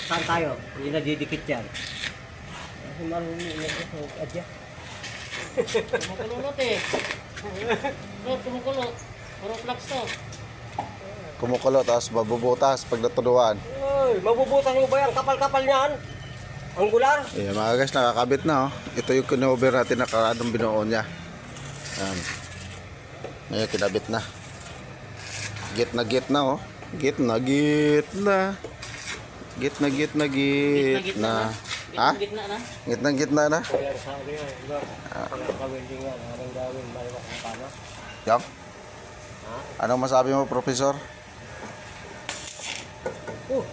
saan tayo? Hindi na didikit yan. Kasi marunong na adya. Kumukulot eh. Kumukulot. Puro flax to. Kumukulo, tapos mabubutas pag natuduan. Ay, mabubutas mo ba yan? Kapal-kapal niyan. Angular. Ayan mga guys, nakakabit na oh. Ito yung kinover natin na karadong binuo niya. Ayan. Ngayon kinabit na. Git na oh. Git na. Git na. Ha? Gitna na. Git na na. Kaya sa ano yan, pagkakawinding yan, anong gawin, maliwak ang paano? Yang? Anong masabi mo, Professor? Oh,